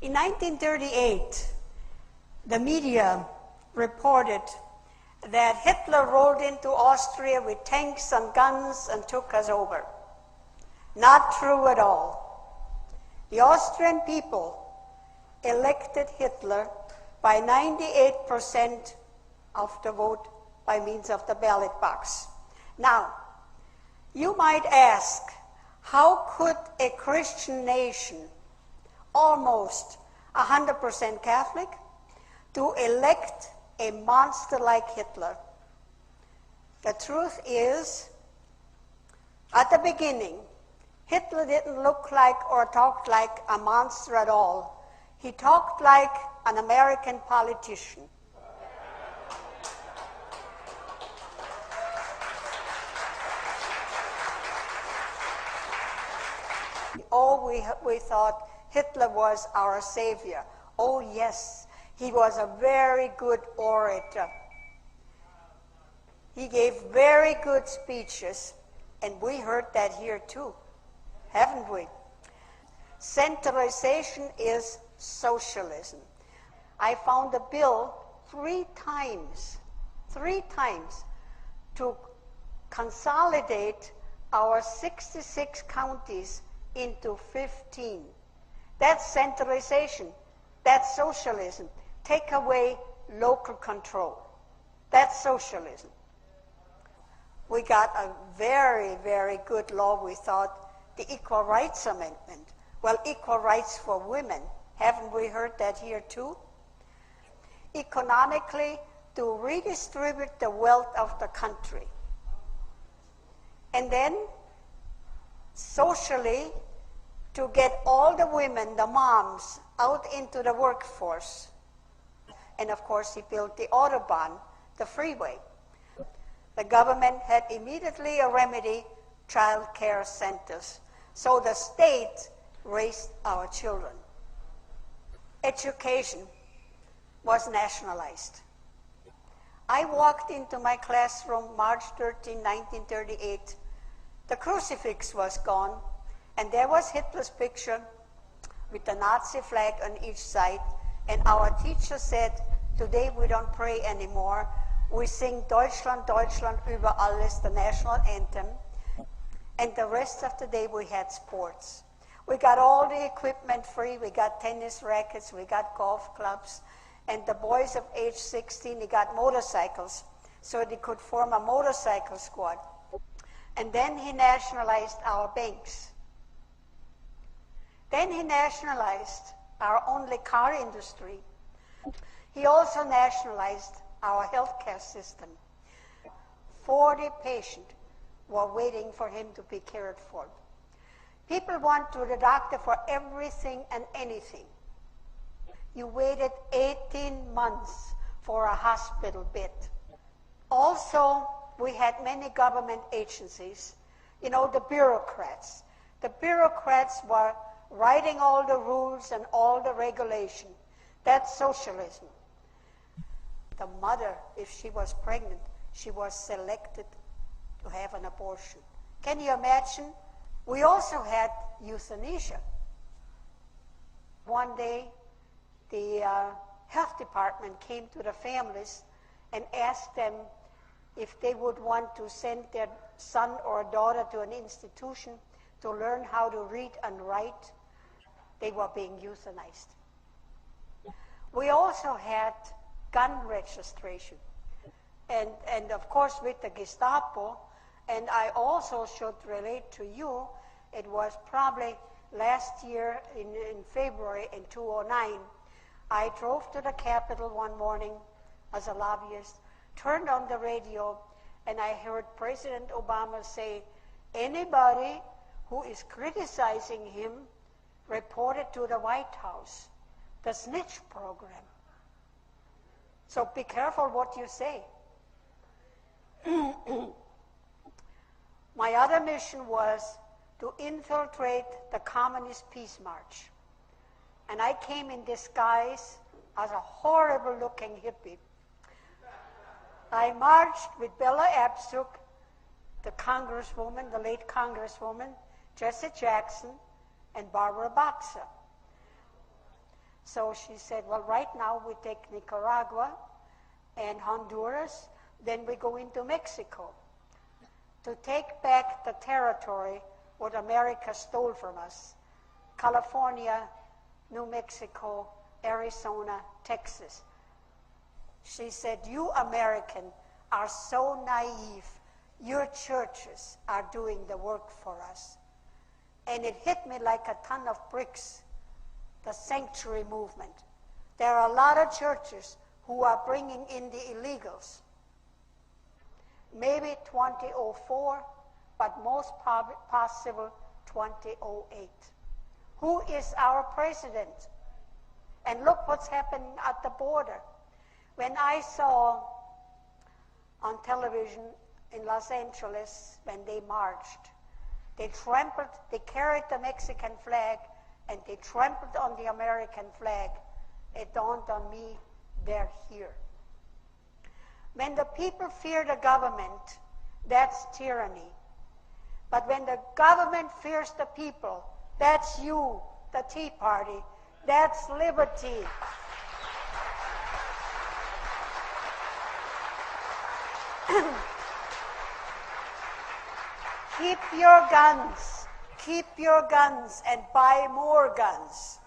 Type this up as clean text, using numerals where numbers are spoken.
In 1938, the media reported that Hitler rolled into Austria with tanks and guns and took us over. Not true at all. The Austrian people elected Hitler by 98% of the vote by means of the ballot box. Now, you might ask, how could a Christian nation, almost 100% Catholic, to elect a monster like Hitler? The truth is, at the beginning, Hitler didn't look like or talk like a monster at all. He talked like an American politician. Oh, we thought Hitler was our savior. Oh, yes, he was a very good orator. He gave very good speeches, and we heard that here too, haven't we? Centralization is socialism. I found a bill three times to consolidate our 66 counties into 15. That's centralization. That's socialism. Take away local control. That's socialism. We got a very, very good law, we thought, the Equal Rights Amendment. Well, equal rights for women. Haven't we heard that here too? Economically, to redistribute the wealth of the country. And then, socially, to get all the women, the moms, out into the workforce. And of course, he built the Autobahn, the freeway. The government had immediately a remedy, child care centers. So the state raised our children. Education was nationalized. I walked into my classroom March 13, 1938. The crucifix was gone, and there was Hitler's picture with the Nazi flag on each side. And our teacher said, today we don't pray anymore. We sing Deutschland, Deutschland über alles, the national anthem. And the rest of the day we had sports. We got all the equipment free. We got tennis rackets, we got golf clubs. And the boys of age 16, they got motorcycles, so they could form a motorcycle squad. And then he nationalized our banks. Then he nationalized our only car industry. He also nationalized our healthcare system. 40 patients were waiting for him to be cared for. People went to the doctor for everything and anything. You waited 18 months for a hospital bed. Also, we had many government agencies, you know, the bureaucrats. The bureaucrats were writing all the rules and all the regulation. That's socialism. The mother, if she was pregnant, she was selected to have an abortion. Can you imagine? We also had euthanasia. One day, the health department came to the families and asked them if they would want to send their son or daughter to an institution to learn how to read and write. They were being euthanized. We also had gun registration. And of course with the Gestapo, and I also should relate to you, it was probably last year in February in 2009, I drove to the Capitol one morning as a lobbyist, turned on the radio, and I heard President Obama say, anybody who is criticizing him, report it to the White House, the snitch program. So be careful what you say. My other mission was to infiltrate the Communist Peace March. And I came in disguise as a horrible-looking hippie. I marched with Bella Abzug, the congresswoman, the late congresswoman, Jesse Jackson, and Barbara Boxer. So she said, well, right now we take Nicaragua and Honduras, then we go into Mexico to take back the territory what America stole from us. California, New Mexico, Arizona, Texas. She said, you American are so naive. Your churches are doing the work for us. And it hit me like a ton of bricks, the sanctuary movement. There are a lot of churches who are bringing in the illegals. Maybe 2004, but most possible 2008. Who is our president? And look what's happening at the border. When I saw on television in Los Angeles when they marched, they carried the Mexican flag and they trampled on the American flag. It dawned on me, they're here. When the people fear the government, that's tyranny. But when the government fears the people, that's you, the Tea Party. That's liberty. Keep your guns and buy more guns.